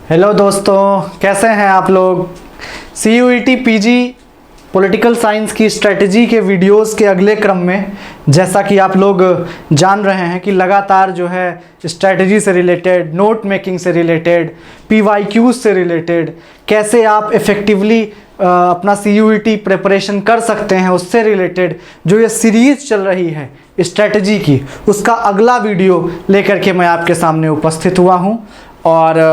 Hello दोस्तों, कैसे हैं आप लोग। CUET PG पॉलिटिकल साइंस की स्ट्रेटजी के वीडियोस के अगले क्रम में जैसा कि आप लोग जान रहे हैं कि लगातार जो है स्ट्रेटजी से रिलेटेड, नोट मेकिंग से रिलेटेड, PYQs से रिलेटेड, कैसे आप इफ़ेक्टिवली अपना CUET प्रिपरेशन कर सकते हैं, उससे रिलेटेड जो ये सीरीज़ चल रही है स्ट्रेटजी की, उसका अगला वीडियो लेकर के मैं आपके सामने उपस्थित हुआ हूँ और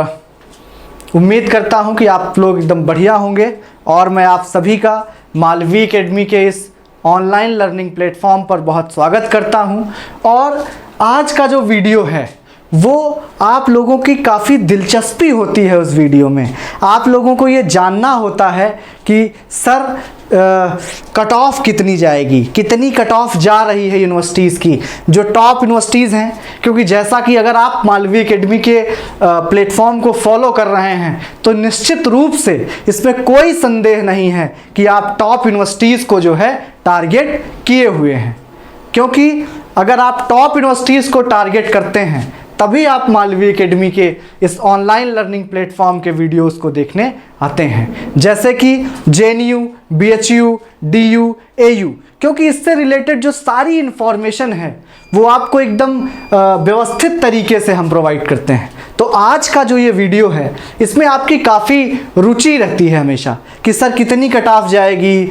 उम्मीद करता हूँ कि आप लोग एकदम बढ़िया होंगे। और मैं आप सभी का मालवी एकेडमी के इस ऑनलाइन लर्निंग प्लेटफॉर्म पर बहुत स्वागत करता हूँ। और आज का जो वीडियो है वो आप लोगों की काफ़ी दिलचस्पी होती है। उस वीडियो में आप लोगों को ये जानना होता है कि सर कट ऑफ कितनी जाएगी, कितनी कट ऑफ जा रही है यूनिवर्सिटीज़ की, जो टॉप यूनिवर्सिटीज़ हैं। क्योंकि जैसा कि अगर आप मालवी एकेडमी के प्लेटफॉर्म को फॉलो कर रहे हैं तो निश्चित रूप से इसमें कोई संदेह नहीं है कि आप टॉप यूनिवर्सिटीज़ को जो है टारगेट किए हुए हैं। क्योंकि अगर आप टॉप यूनिवर्सिटीज़ को टारगेट करते हैं तभी आप मालवी एकेडमी के इस ऑनलाइन लर्निंग प्लेटफॉर्म के वीडियोस को देखने आते हैं, जैसे कि JNU, BHU, DU, AU। क्योंकि इससे रिलेटेड जो सारी इन्फॉर्मेशन है वो आपको एकदम व्यवस्थित तरीके से हम प्रोवाइड करते हैं। तो आज का जो ये वीडियो है इसमें आपकी काफ़ी रुचि रहती है हमेशा कि सर कितनी कट ऑफ जाएगी,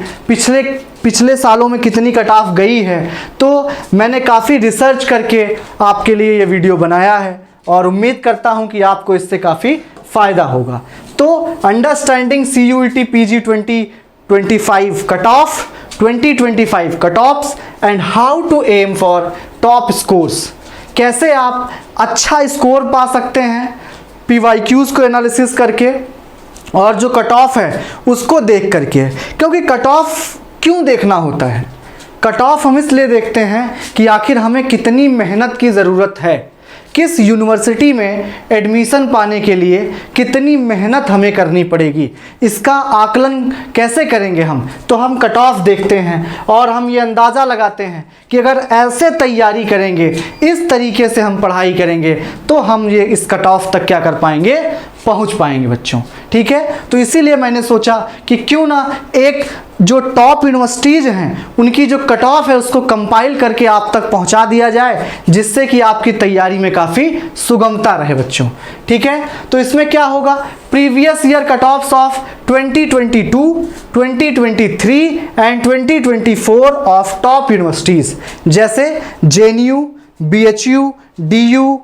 पिछले सालों में कितनी कट ऑफ गई है। तो मैंने काफ़ी रिसर्च करके आपके लिए ये वीडियो बनाया है और उम्मीद करता हूँ कि आपको इससे काफ़ी फ़ायदा होगा। तो understanding CUET PG 2025 cut off, 2025 cut offs and how to aim for top scores, कैसे आप अच्छा स्कोर पा सकते हैं PYQs को एनालिसिस करके और जो कट ऑफ है उसको देख करके। क्योंकि कट ऑफ क्यों देखना होता है? कट ऑफ हम इसलिए देखते हैं कि आखिर हमें कितनी मेहनत की ज़रूरत है, किस यूनिवर्सिटी में एडमिशन पाने के लिए कितनी मेहनत हमें करनी पड़ेगी, इसका आकलन कैसे करेंगे हम। तो हम कट ऑफ देखते हैं और हम ये अंदाज़ा लगाते हैं कि अगर ऐसे तैयारी करेंगे, इस तरीके से हम पढ़ाई करेंगे तो हम ये इस कट ऑफ तक क्या कर पाएंगे, पहुंच पाएंगे बच्चों। ठीक है, तो इसीलिए मैंने सोचा कि क्यों ना एक जो टॉप यूनिवर्सिटीज़ हैं उनकी जो कट ऑफ है उसको कंपाइल करके आप तक पहुंचा दिया जाए, जिससे कि आपकी तैयारी में काफ़ी सुगमता रहे बच्चों। ठीक है, तो इसमें क्या होगा, previous year cut offs of 2022, 2023 and 2024 of top universities जैसे JNU, BHU, DU,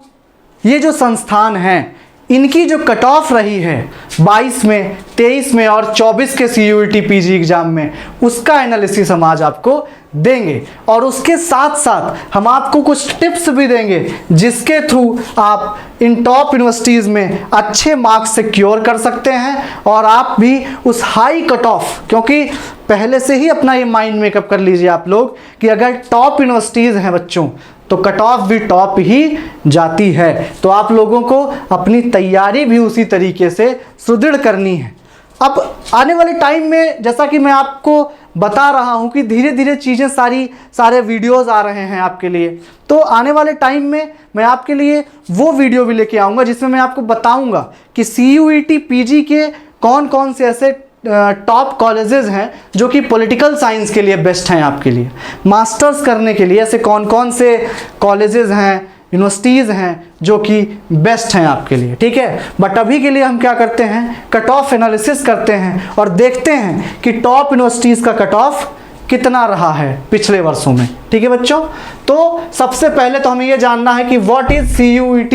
ये जो संस्थान हैं इनकी जो कट ऑफ रही है 22 में, 23 में और 24 के CUET PG एग्जाम में, उसका एनालिसिस हम आज आपको देंगे। और उसके साथ साथ हम आपको कुछ टिप्स भी देंगे जिसके थ्रू आप इन टॉप यूनिवर्सिटीज़ में अच्छे मार्क्स सिक्योर कर सकते हैं और आप भी उस हाई कट ऑफ, क्योंकि पहले से ही अपना ये माइंड मेकअप कर लीजिए आप लोग कि अगर टॉप यूनिवर्सिटीज़ हैं बच्चों तो कट ऑफ भी टॉप ही जाती है। तो आप लोगों को अपनी तैयारी भी उसी तरीके से सुदृढ़ करनी है। अब आने वाले टाइम में जैसा कि मैं आपको बता रहा हूं कि धीरे धीरे चीज़ें सारे वीडियोस आ रहे हैं आपके लिए। तो आने वाले टाइम में मैं आपके लिए वो वीडियो भी लेके आऊँगा जिसमें मैं आपको बताऊँगा कि CUET PG के कौन कौन से ऐसे टॉप कॉलेजेस हैं जो कि पॉलिटिकल साइंस के लिए बेस्ट हैं आपके लिए। मास्टर्स करने के लिए ऐसे कौन कौन से कॉलेजेस हैं, यूनिवर्सिटीज़ हैं जो कि बेस्ट हैं आपके लिए। ठीक है, बट अभी के लिए हम क्या करते हैं, कट ऑफ एनालिसिस करते हैं और देखते हैं कि टॉप यूनिवर्सिटीज़ का कट ऑफ कितना रहा है पिछले वर्षों में। ठीक है बच्चों, तो सबसे पहले तो हमें यह जानना है कि what is CUET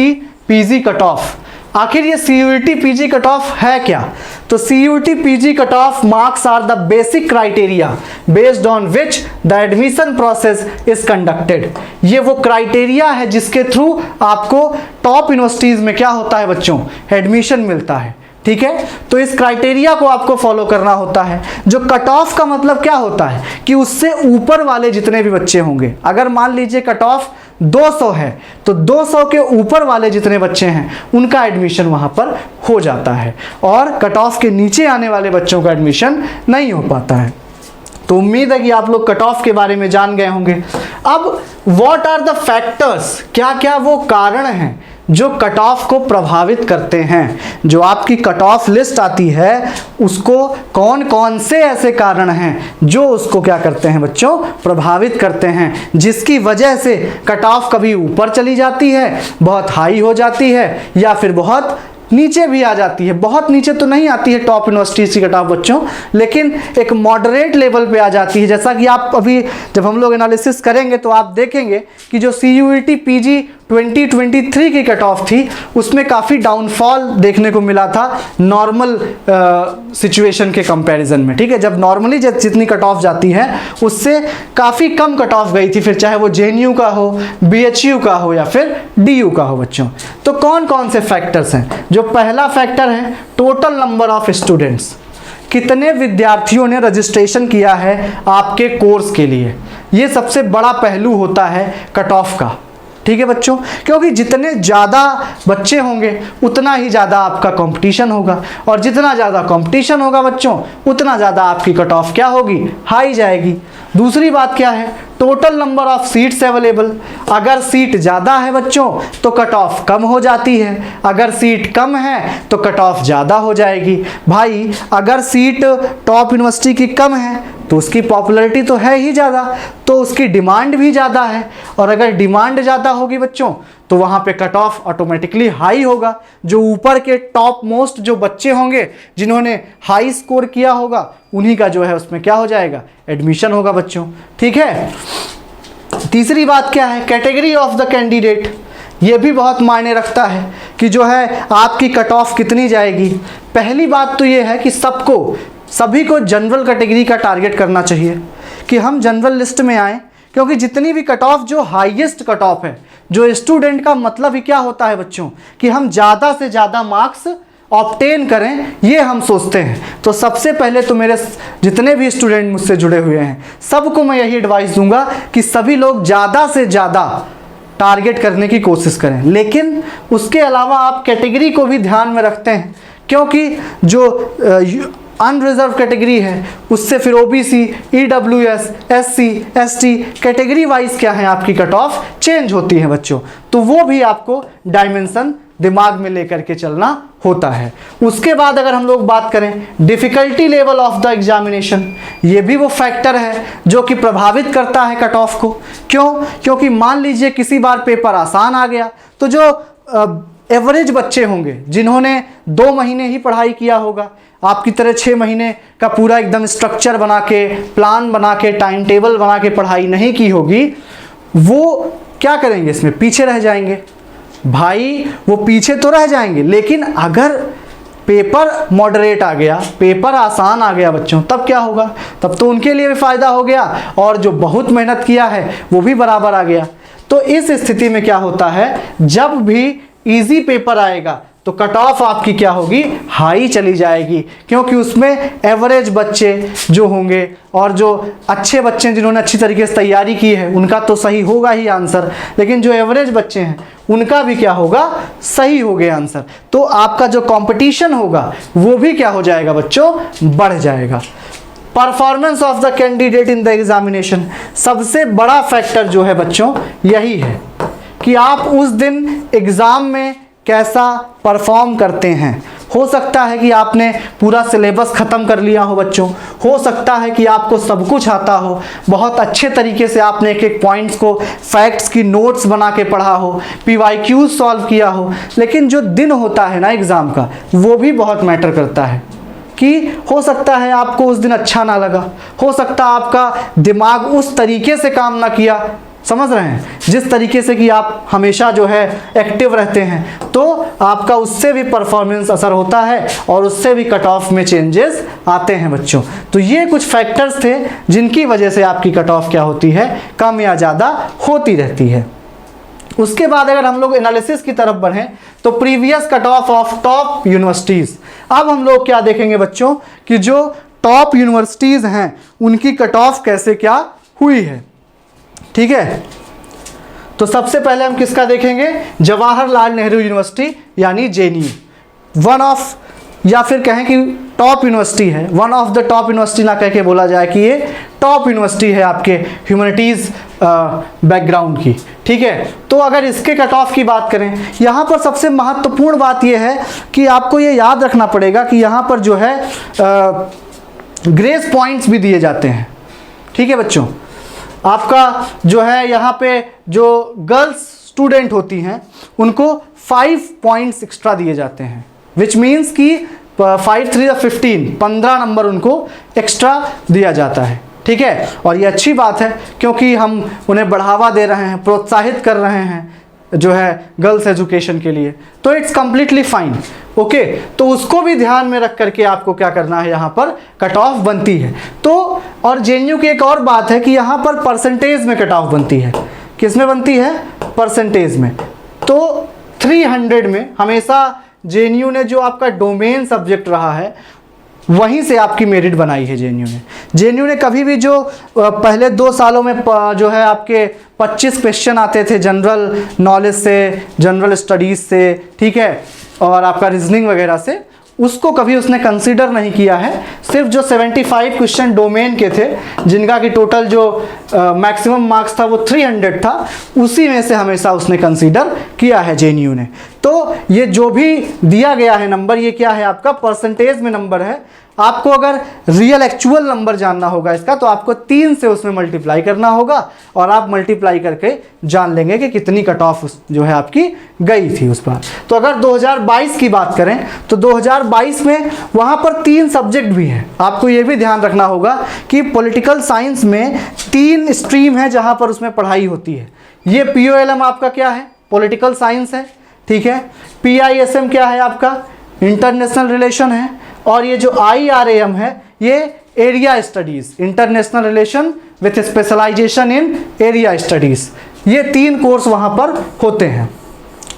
PG cut of. आखिर ये CUET PG कट ऑफ है क्या? तो CUET PG cut off marks are the basic criteria based on which the admission process is conducted. ये वो क्राइटेरिया है जिसके थ्रू आपको टॉप यूनिवर्सिटीज़ में क्या होता है बच्चों, एडमिशन मिलता है। ठीक है, तो इस क्राइटेरिया को आपको फॉलो करना होता है। जो कट ऑफ का मतलब क्या होता है कि उससे ऊपर वाले जितने भी बच्चे होंगे, अगर मान लीजिए कट ऑफ 200 है तो 200 के ऊपर वाले जितने बच्चे हैं उनका एडमिशन वहाँ पर हो जाता है और कट ऑफ के नीचे आने वाले बच्चों का एडमिशन नहीं हो पाता है। तो उम्मीद है कि आप लोग कट ऑफ के बारे में जान गए होंगे। अब व्हाट आर द फैक्टर्स, क्या क्या वो कारण हैं जो कट ऑफ को प्रभावित करते हैं। जो आपकी कट ऑफ लिस्ट आती है उसको कौन कौन से ऐसे कारण हैं जो उसको क्या करते हैं बच्चों, प्रभावित करते हैं, जिसकी वजह से कट ऑफ कभी ऊपर चली जाती है, बहुत हाई हो जाती है, या फिर बहुत नीचे भी आ जाती है। बहुत नीचे तो नहीं आती है टॉप यूनिवर्सिटीज की कट ऑफ बच्चों, लेकिन एक मॉडरेट लेवल पे आ जाती है। जैसा कि आप अभी जब हम लोग एनालिसिस करेंगे तो आप देखेंगे कि जो CUET PG 2023 की कट ऑफ थी उसमें काफ़ी डाउनफॉल देखने को मिला था नॉर्मल सिचुएशन के कंपैरिजन में। ठीक है, जब नॉर्मली जितनी कट ऑफ जाती है उससे काफ़ी कम कट ऑफ गई थी, फिर चाहे वो JNU का हो, BHU का हो या फिर DU का हो बच्चों। तो कौन कौन से फैक्टर्स हैं? जो पहला फैक्टर है टोटल नंबर ऑफ स्टूडेंट्स, कितने विद्यार्थियों ने रजिस्ट्रेशन किया है आपके कोर्स के लिए, ये सबसे बड़ा पहलू होता है कट ऑफ का। ठीक है बच्चों, क्योंकि जितने ज़्यादा बच्चे होंगे उतना ही ज़्यादा आपका कंपटीशन होगा, और जितना ज़्यादा कंपटीशन होगा बच्चों उतना ज़्यादा आपकी कट ऑफ क्या होगी, हाई जाएगी। दूसरी बात क्या है, total number of seats available. अगर सीट ज़्यादा है बच्चों तो कट ऑफ कम हो जाती है, अगर सीट कम है तो कट ऑफ ज़्यादा हो जाएगी। भाई अगर सीट टॉप यूनिवर्सिटी की कम है तो उसकी पॉपुलैरिटी तो है ही ज़्यादा, तो उसकी डिमांड भी ज़्यादा है, और अगर डिमांड ज़्यादा होगी बच्चों तो वहाँ पे कट ऑफ ऑटोमेटिकली हाई होगा। जो ऊपर के टॉप मोस्ट जो बच्चे होंगे जिन्होंने हाई स्कोर किया होगा उन्हीं का जो है उसमें क्या हो जाएगा, एडमिशन होगा बच्चों। ठीक है, तीसरी बात क्या है, कैटेगरी ऑफ द कैंडिडेट। ये भी बहुत मायने रखता है कि जो है आपकी कट ऑफ कितनी जाएगी। पहली बात तो ये है कि सभी को जनरल कैटेगरी का टारगेट करना चाहिए कि हम जनरल लिस्ट में आएँ, क्योंकि जितनी भी कट ऑफ जो हाईएस्ट कट ऑफ है, जो स्टूडेंट का मतलब ही क्या होता है बच्चों कि हम ज़्यादा से ज़्यादा मार्क्स ऑब्टेन करें, ये हम सोचते हैं। तो सबसे पहले तो मेरे जितने भी स्टूडेंट मुझसे जुड़े हुए हैं सबको मैं यही एडवाइस दूंगा कि सभी लोग ज़्यादा से ज़्यादा टारगेट करने की कोशिश करें, लेकिन उसके अलावा आप कैटेगरी को भी ध्यान में रखते हैं, क्योंकि जो अनरिजर्व कैटेगरी है उससे फिर OBC, EWS, SC, ST category wise क्या है आपकी कट ऑफ चेंज होती है बच्चों। तो वो भी आपको डायमेंशन दिमाग में लेकर के चलना होता है। उसके बाद अगर हम लोग बात करें difficulty level of the examination, ये भी वो फैक्टर है जो कि प्रभावित करता है कट ऑफ को। क्यों? क्योंकि मान लीजिए किसी बार पेपर आसान आ गया तो जो एवरेज बच्चे होंगे जिन्होंने 2 महीने ही पढ़ाई किया होगा, आपकी तरह 6 महीने का पूरा एकदम स्ट्रक्चर बना के, प्लान बना के, टाइम टेबल बना के पढ़ाई नहीं की होगी, वो क्या करेंगे, इसमें पीछे रह जाएंगे। भाई वो पीछे तो रह जाएंगे, लेकिन अगर पेपर मॉडरेट आ गया, पेपर आसान आ गया बच्चों, तब क्या होगा, तब तो उनके लिए भी फ़ायदा हो गया और जो बहुत मेहनत किया है वो भी बराबर आ गया। तो इस स्थिति में क्या होता है, जब भी इजी पेपर आएगा तो कट ऑफ आपकी क्या होगी, हाई चली जाएगी, क्योंकि उसमें एवरेज बच्चे जो होंगे और जो अच्छे बच्चे जिन्होंने अच्छी तरीके से तैयारी की है उनका तो सही होगा ही आंसर, लेकिन जो एवरेज बच्चे हैं उनका भी क्या होगा, सही हो गया आंसर। तो आपका जो कंपटीशन होगा वो भी क्या हो जाएगा बच्चों, बढ़ जाएगा। Performance of the candidate in the examination, सबसे बड़ा फैक्टर जो है बच्चों यही है कि आप उस दिन एग्ज़ाम में कैसा परफॉर्म करते हैं। हो सकता है कि आपने पूरा सिलेबस ख़त्म कर लिया हो बच्चों, हो सकता है कि आपको सब कुछ आता हो, बहुत अच्छे तरीके से आपने एक एक पॉइंट्स को, फैक्ट्स की नोट्स बना के पढ़ा हो, PYQ सॉल्व किया हो, लेकिन जो दिन होता है ना एग्ज़ाम का वो भी बहुत मैटर करता है कि हो सकता है आपको उस दिन अच्छा ना लगा, हो सकता है आपका दिमाग उस तरीके से काम ना किया, समझ रहे हैं, जिस तरीके से कि आप हमेशा जो है एक्टिव रहते हैं, तो आपका उससे भी परफॉर्मेंस असर होता है और उससे भी कट ऑफ में चेंजेस आते हैं बच्चों। तो ये कुछ फैक्टर्स थे जिनकी वजह से आपकी कट ऑफ क्या होती है, कम या ज़्यादा होती रहती है। उसके बाद अगर हम लोग एनालिसिस की तरफ बढ़ें तो previous cut off top universities. अब हम लोग क्या देखेंगे बच्चों कि जो टॉप यूनिवर्सिटीज़ हैं उनकी कट ऑफ कैसे क्या हुई है। ठीक है, तो सबसे पहले हम किसका देखेंगे, जवाहरलाल नेहरू यूनिवर्सिटी यानी JNU, वन ऑफ, या फिर कहें कि टॉप यूनिवर्सिटी है, one of the top university ना कह के बोला जाए कि ये टॉप यूनिवर्सिटी है आपके ह्यूमैनिटीज़ बैकग्राउंड की, ठीक है। तो अगर इसके कट ऑफ की बात करें, यहाँ पर सबसे महत्वपूर्ण बात यह है कि आपको ये याद रखना पड़ेगा कि यहाँ पर जो है ग्रेस पॉइंट्स भी दिए जाते हैं, ठीक है बच्चों। आपका जो है यहाँ पे जो गर्ल्स स्टूडेंट होती हैं उनको 5 पॉइंट्स एक्स्ट्रा दिए जाते हैं, विच मीन्स कि 5 3 15 नंबर उनको एक्स्ट्रा दिया जाता है, ठीक है। और ये अच्छी बात है क्योंकि हम उन्हें बढ़ावा दे रहे हैं, प्रोत्साहित कर रहे हैं जो है गर्ल्स एजुकेशन के लिए, तो इट्स कम्प्लीटली फाइन, ओके। तो उसको भी ध्यान में रख करके आपको क्या करना है, यहाँ पर कट ऑफ बनती है। तो और जेएनयू की एक और बात है कि यहाँ पर परसेंटेज में कट ऑफ बनती है। किस में बनती है? परसेंटेज में। तो 300 में हमेशा जेएनयू ने जो आपका डोमेन सब्जेक्ट रहा है वहीं से आपकी मेरिट बनाई है जेएनयू ने कभी भी जो पहले 2 सालों में जो है आपके 25 क्वेश्चन आते थे जनरल नॉलेज से, जनरल स्टडीज़ से, ठीक है, और आपका रीजनिंग वगैरह से, उसको कभी उसने कंसीडर नहीं किया है। सिर्फ जो 75 क्वेश्चन डोमेन के थे जिनका कि टोटल जो मैक्सिमम मार्क्स था वो 300 था, उसी में से हमेशा उसने कंसीडर किया है जेएनयू ने। तो ये जो भी दिया गया है नंबर, ये क्या है आपका परसेंटेज में नंबर है। आपको अगर रियल एक्चुअल नंबर जानना होगा इसका तो आपको 3 से उसमें मल्टीप्लाई करना होगा और आप मल्टीप्लाई करके जान लेंगे कि कितनी कट ऑफ जो है आपकी गई थी उस बार। तो अगर 2022 की बात करें तो 2022 में वहाँ पर 3 सब्जेक्ट भी हैं। आपको ये भी ध्यान रखना होगा कि पॉलिटिकल साइंस में 3 स्ट्रीम है जहाँ पर उसमें पढ़ाई होती है। ये POLM आपका क्या है? पॉलिटिकल साइंस है, ठीक है। PISM क्या है आपका? इंटरनेशनल रिलेशन है। और ये जो IRAM है ये area studies, international relation with specialisation in area studies. ये 3 कोर्स वहाँ पर होते हैं।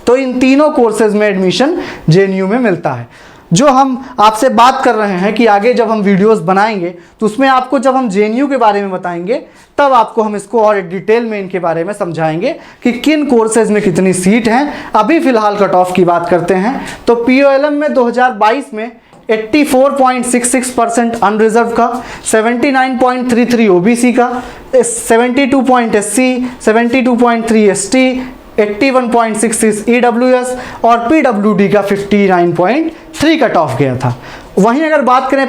तो इन तीनों कोर्सेज में एडमिशन जेएनयू में मिलता है। जो हम आपसे बात कर रहे हैं कि आगे जब हम वीडियोस बनाएंगे तो उसमें आपको जब हम जेएनयू के बारे में बताएंगे तब आपको हम इसको और डिटेल में इनके बारे में समझाएंगे कि किन कोर्सेज में कितनी सीट हैं। अभी फ़िलहाल कट ऑफ की बात करते हैं तो POLM में 2022 में 84.66% अनरिजर्व का, 79.33 OBC का, 72 SC, 72.3 ST, 81.66 EWS और PWD का 59.3 कट ऑफ गया था। वहीं अगर बात करें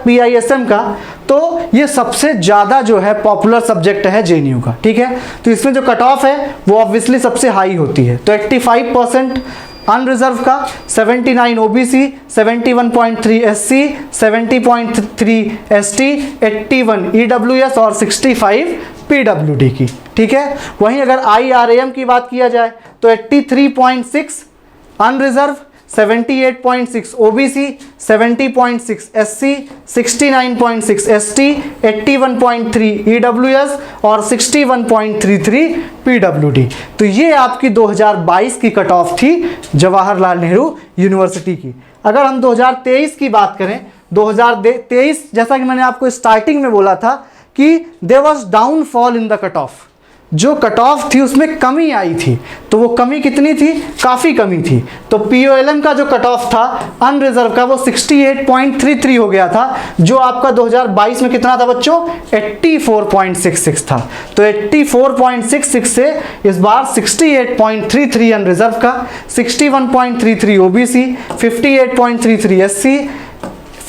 PISM का तो ये सबसे ज़्यादा जो है पॉपुलर सब्जेक्ट है जेएनयू का, ठीक है। तो इसमें जो कट ऑफ है वो ऑब्वियसली सबसे हाई होती है। तो 85% अनरिजर्व का, 79 OBC, 71.3 SC, 70.3 ST, 81 EWS और 65 PWD की, ठीक है। वहीं अगर IRAM की बात किया जाए तो 83.6 unreserved, 78.6 OBC, 70.6 SC, 69.6 ST, 81.3 EWS और 61.33 PWD। तो ये आपकी 2022 की कट ऑफ थी जवाहरलाल नेहरू यूनिवर्सिटी की। अगर हम 2023 की बात करें, 2023 जैसा कि मैंने आपको स्टार्टिंग में बोला था कि there was downfall in the cut off. जो कट ऑफ थी उसमें कमी आई थी। तो वो कमी कितनी थी? काफ़ी कमी थी। तो POLM का जो कट ऑफ था अनरिजर्व का वो 68.33 हो गया था, जो आपका 2022 में कितना था बच्चों? 84.66 था। तो 84.66 से इस बार 68.33 अनरिजर्व का, 61.33 OBC, 58.33 SC,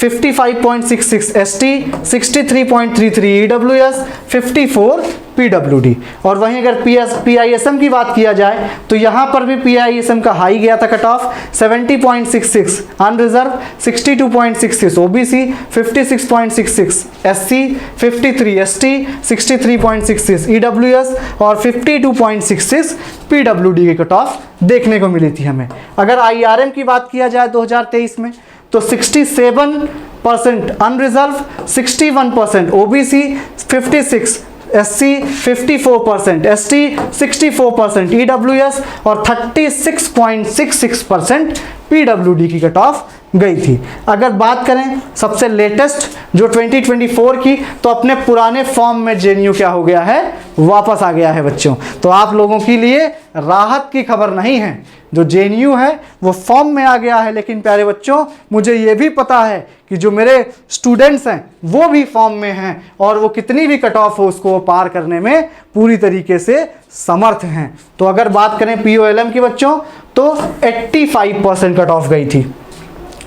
55.66 ST, 63.33 EWS, 54 PWD। और वहीं अगर PISM की बात किया जाए तो यहाँ पर भी PISM का हाई गया था cut off, 70.66 unreserved, 62.66 OBC, 56.66 SC, 53 ST, 63.66 EWS और 52.66 PWD की कट ऑफ देखने को मिली थी हमें। अगर IRM की बात किया जाए 2023 में तो 67% unreserved, 61% OBC, 56 SC, 54% ST, 64% EWS और 36.66% PWD की कट ऑफ गई थी। अगर बात करें सबसे लेटेस्ट जो 2024 की, तो अपने पुराने फॉर्म में जेएनयू क्या हो गया है, वापस आ गया है बच्चों। तो आप लोगों के लिए राहत की खबर नहीं है, जो जेएनयू है वो फॉर्म में आ गया है, लेकिन प्यारे बच्चों मुझे ये भी पता है कि जो मेरे स्टूडेंट्स हैं वो भी फॉर्म में हैं और वो कितनी भी कट ऑफ हो उसको वो पार करने में पूरी तरीके से समर्थ हैं। तो अगर बात करें POLM की बच्चों, तो 85% कट ऑफ गई थी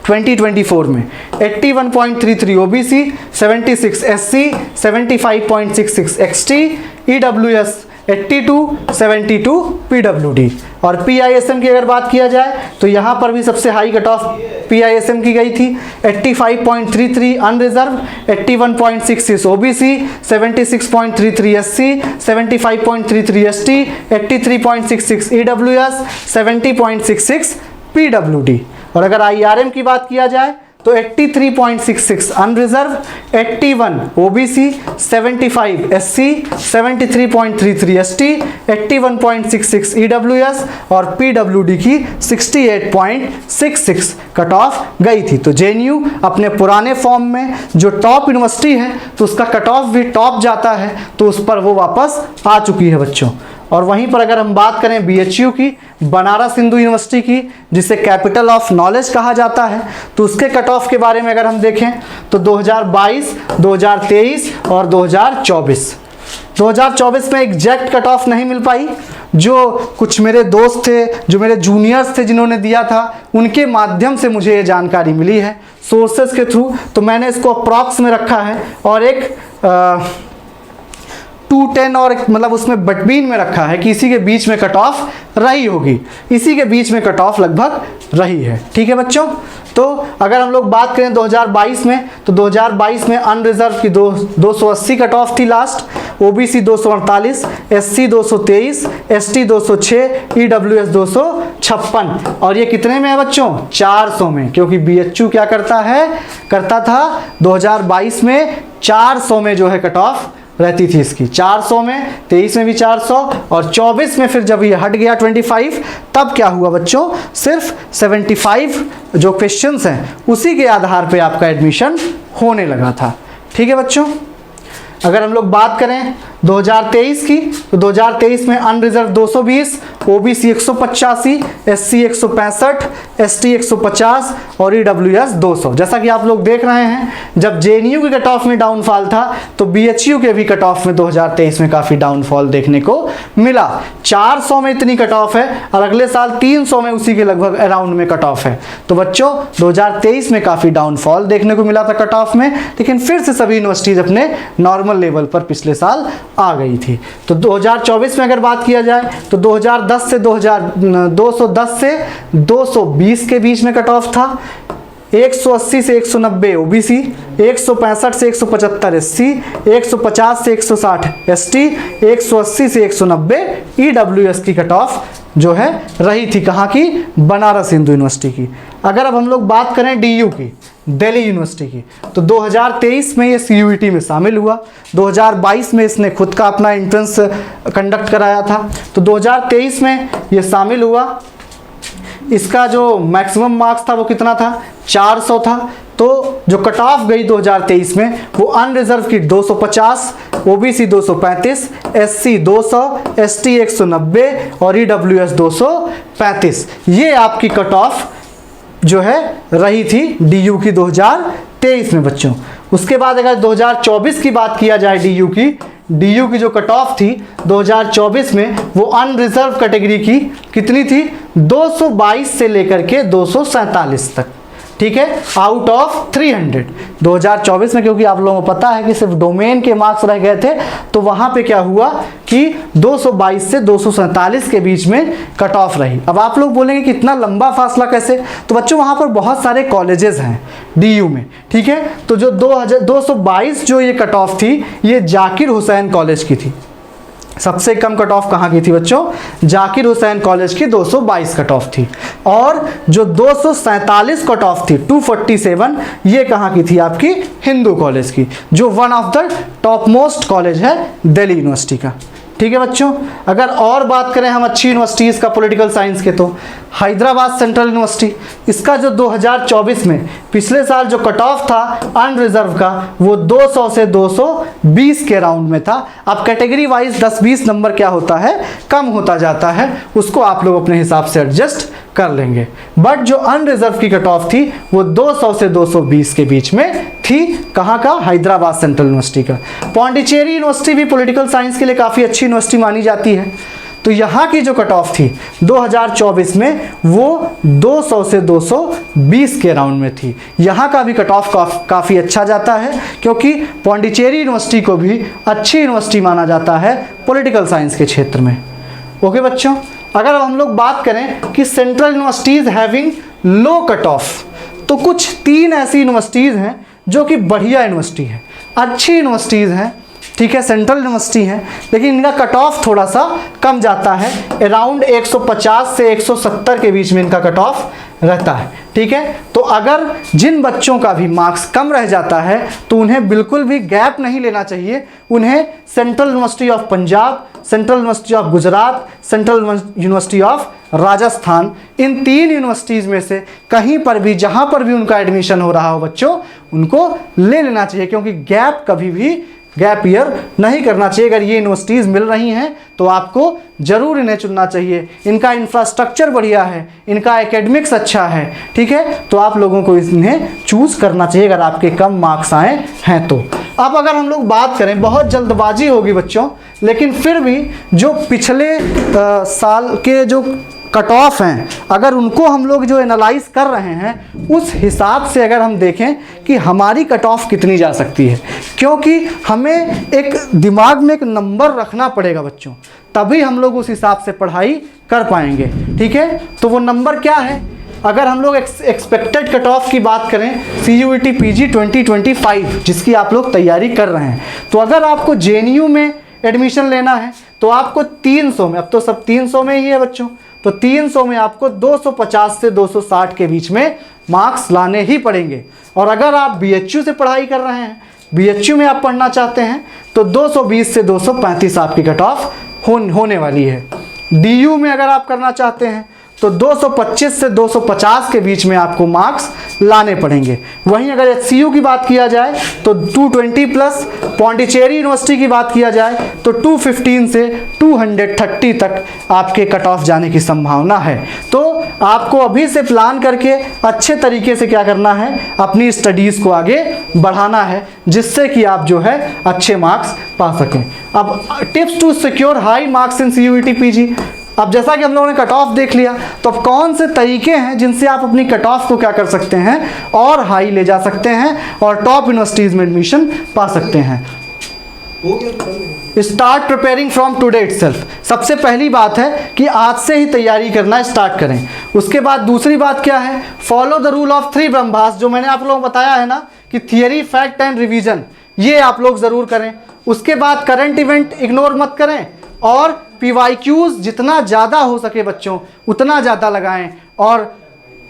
2024 में। 81.33 OBC, 76 SC, 75.66 XT, EWS 82, 72 PWD। और PISM की अगर बात किया जाए तो यहाँ पर भी सबसे हाई कट ऑफ PISM की गई थी 85.33 unreserved, 81.66 OBC, 76.33 SC, 75.33 ST, 83.66 EWS, 70.66 PWD। और अगर IRM की बात किया जाए तो 83.66 unreserved, 81 OBC, 75 SC, 73.33 ST, 81.66 EWS और PWD की 68.66 कट ऑफ गई थी। तो जेएनयू अपने पुराने फॉर्म में जो टॉप यूनिवर्सिटी है तो उसका कट ऑफ भी टॉप जाता है, तो उस पर वो वापस आ चुकी है बच्चों। और वहीं पर अगर हम बात करें BHU की, बनारस हिंदू यूनिवर्सिटी की, जिसे कैपिटल ऑफ नॉलेज कहा जाता है, तो उसके कट ऑफ के बारे में अगर हम देखें तो 2022, 2023 और 2024 में एग्जैक्ट कट ऑफ नहीं मिल पाई। जो कुछ मेरे दोस्त थे, जो मेरे जूनियर्स थे जिन्होंने दिया था, उनके माध्यम से मुझे ये जानकारी मिली है सोर्सेस के थ्रू, तो मैंने इसको अप्रॉक्स में रखा है और एक 210 और मतलब उसमें बटबीन में रखा है कि इसी के बीच में कट ऑफ रही होगी, इसी के बीच में कट ऑफ लगभग रही है। ठीक है बच्चों। तो अगर हम लोग बात करें 2022 में, तो 2022 में अनरिजर्व की 280 कट ऑफ थी last, OBC 248, SC 223, ST 206, EWS 256। और ये कितने में है बच्चों, 400 में, क्योंकि BHU क्या करता था 2022 में 400 में जो है कट ऑफ रहती थी इसकी, 400 में, 23 में भी 400 और 24 में फिर जब ये हट गया 25, तब क्या हुआ बच्चों, सिर्फ 75 जो क्वेश्चंस हैं उसी के आधार पे आपका एडमिशन होने लगा था। ठीक है बच्चों। अगर हम लोग बात करें 2023 की, तो 2023 में अनरिजर्व 220, OBC 185, SC 165, ST 150 और EWS 200। जैसा कि आप लोग देख रहे हैं, जब जेएनयू के कट ऑफ में डाउनफॉल था तो BHU के भी कट ऑफ में 2023 में काफ़ी डाउनफॉल देखने को मिला। 400 में इतनी कट ऑफ है और अगले साल 300 में उसी के लगभग अराउंड में कट ऑफ है। तो बच्चों 2023 में काफ़ी डाउनफॉल देखने को मिला था कट ऑफ में, लेकिन फिर से सभी यूनिवर्सिटीज़ अपने नॉर्मल लेवल पर पिछले साल आ गई थी। तो 2024 में अगर बात किया जाए तो 210 से 220 के बीच में कट ऑफ था, 180 से 190 OBC, 165 से 175 SC, 150 से 160 ST, 180 से 190 EWS की कट ऑफ जो है रही थी, कहाँ की, बनारस हिंदू यूनिवर्सिटी की। अगर अब हम लोग बात करें DU की, दिल्ली यूनिवर्सिटी की, तो 2023 में ये CUET में शामिल हुआ, 2022 में इसने खुद का अपना एंट्रेंस कंडक्ट कराया था, तो 2023 में ये शामिल हुआ। इसका जो मैक्सिमम मार्क्स था वो कितना था, 400 था। तो जो कट ऑफ गई 2023 में वो अनरिजर्व की 250, OBC 235, SC 200, ST 190 और EWS 235। ये आपकी कट ऑफ जो है रही थी DU की 2023 में बच्चों। उसके बाद अगर 2024 की बात किया जाए DU की जो कट ऑफ थी 2024 में, वो अनरिजर्व कैटेगरी की कितनी थी, 222 से लेकर के 247 तक। ठीक है, आउट ऑफ 300 2024 में, क्योंकि आप लोगों को पता है कि सिर्फ डोमेन के मार्क्स रह गए थे, तो वहां पे क्या हुआ कि 222 से 247 के बीच में कट ऑफ रही। अब आप लोग बोलेंगे कि इतना लंबा फासला कैसे, तो बच्चों वहां पर बहुत सारे कॉलेजेस हैं DU में। ठीक है, तो जो 222 जो ये कट ऑफ थी, ये जाकिर हुसैन कॉलेज की थी। सबसे कम कट ऑफ कहाँ की थी बच्चों, जाकिर हुसैन कॉलेज की 222 कट ऑफ थी। और जो 247 कट ऑफ थी 247, ये कहाँ की थी, आपकी हिंदू कॉलेज की, जो one of the top most college है दिल्ली यूनिवर्सिटी का। ठीक है बच्चों। अगर और बात करें हम अच्छी यूनिवर्सिटीज़ का पॉलिटिकल साइंस के, तो हैदराबाद सेंट्रल यूनिवर्सिटी, इसका जो 2024 में पिछले साल जो कट ऑफ था अनरिजर्व का, वो 200 से 220 के राउंड में था। अब कैटेगरी वाइज 10-20 नंबर क्या होता है, कम होता जाता है, उसको आप लोग अपने हिसाब से एडजस्ट कर लेंगे। बट जो अनरिजर्व की कट ऑफ थी वो 200 से 220 के बीच में थी। कहाँ का? हैदराबाद सेंट्रल यूनिवर्सिटी का। पौंडीचेरी यूनिवर्सिटी भी पॉलिटिकल साइंस के लिए काफ़ी अच्छी यूनिवर्सिटी मानी जाती है। तो यहाँ की जो कट ऑफ थी 2024 में वो 200 से 220 के राउंड में थी। यहाँ का भी कट ऑफ काफ़ी अच्छा जाता है, क्योंकि पौंडीचेरी यूनिवर्सिटी को भी अच्छी यूनिवर्सिटी माना जाता है पॉलिटिकल साइंस के क्षेत्र में। ओके बच्चों, अगर हम लोग बात करें कि central universities having low cut off, तो कुछ 3 ऐसी यूनिवर्सिटीज़ हैं जो कि बढ़िया यूनिवर्सिटी है, अच्छी यूनिवर्सिटीज़ हैं, ठीक है, सेंट्रल यूनिवर्सिटी हैं, लेकिन इनका कट ऑफ थोड़ा सा कम जाता है। अराउंड 150 से 170 के बीच में इनका कट ऑफ रहता है, ठीक है। तो अगर जिन बच्चों का भी मार्क्स कम रह जाता है तो उन्हें बिल्कुल भी गैप नहीं लेना चाहिए। उन्हें central university of Punjab, central university of Gujarat, central university of Rajasthan, in 3 universities में से कहीं पर भी, जहाँ पर भी उनका एडमिशन हो रहा हो बच्चों, उनको ले लेना चाहिए, क्योंकि गैप कभी भी गैप ईयर नहीं करना चाहिए। अगर ये यूनिवर्सिटीज़ मिल रही हैं तो आपको ज़रूर इन्हें चुनना चाहिए। इनका इंफ्रास्ट्रक्चर बढ़िया है, इनका एकेडमिक्स अच्छा है, ठीक है, तो आप लोगों को इन्हें चूज़ करना चाहिए अगर आपके कम मार्क्स आए हैं तो। अब अगर हम लोग बात करें, बहुत जल्दबाजी होगी बच्चों, लेकिन फिर भी जो पिछले साल के जो कट ऑफ हैं, अगर उनको हम लोग जो एनालाइज कर रहे हैं, उस हिसाब से अगर हम देखें कि हमारी कट ऑफ कितनी जा सकती है, क्योंकि हमें एक दिमाग में एक नंबर रखना पड़ेगा बच्चों, तभी हम लोग उस हिसाब से पढ़ाई कर पाएंगे, ठीक है। तो वो नंबर क्या है? अगर हम लोग एक्सपेक्टेड कट ऑफ की बात करें CUET PG 2025, जिसकी आप लोग तैयारी कर रहे हैं, तो अगर आपको JNU में एडमिशन लेना है तो आपको 300 में, अब तो सब 300 में ही है बच्चों, तो 300 में आपको 250 से 260 के बीच में मार्क्स लाने ही पड़ेंगे। और अगर आप BHU से पढ़ाई कर रहे हैं, BHU में आप पढ़ना चाहते हैं, तो 220 से 235 आपकी कट ऑफ होने वाली है। DU में अगर आप करना चाहते हैं तो 225 से 250 के बीच में आपको मार्क्स लाने पड़ेंगे। वहीं अगर HCU की बात किया जाए तो 220 प्लस, पौंडीचेरी यूनिवर्सिटी की बात किया जाए तो 215 से 230 तक आपके कट ऑफ जाने की संभावना है। तो आपको अभी से प्लान करके अच्छे तरीके से क्या करना है, अपनी स्टडीज़ को आगे बढ़ाना है, जिससे कि आप जो है अच्छे मार्क्स पा सकें। अब tips to secure high marks in CUET PG। अब जैसा कि हम लोगों ने कट ऑफ देख लिया, तो अब कौन से तरीके हैं जिनसे आप अपनी कट ऑफ को क्या कर सकते हैं, और हाई ले जा सकते हैं और टॉप यूनिवर्सिटीज़ में एडमिशन पा सकते हैं। Start preparing from today itself. सबसे पहली बात है कि आज से ही तैयारी करना स्टार्ट करें। उसके बाद दूसरी बात क्या है, फॉलो द रूल ऑफ 3 ब्रह्मास्त्र, जो मैंने आप लोगों को बताया है ना कि थियरी, फैक्ट एंड रिवीजन, ये आप लोग ज़रूर करें। उसके बाद करंट इवेंट इग्नोर मत करें, और PYQs जितना ज़्यादा हो सके बच्चों उतना ज़्यादा लगाएं, और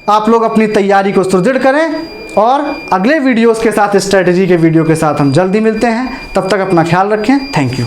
आप लोग अपनी तैयारी को सुदृढ़ करें। और अगले वीडियोस के साथ, स्ट्रेटजी के वीडियो के साथ हम जल्दी मिलते हैं। तब तक अपना ख्याल रखें। Thank you.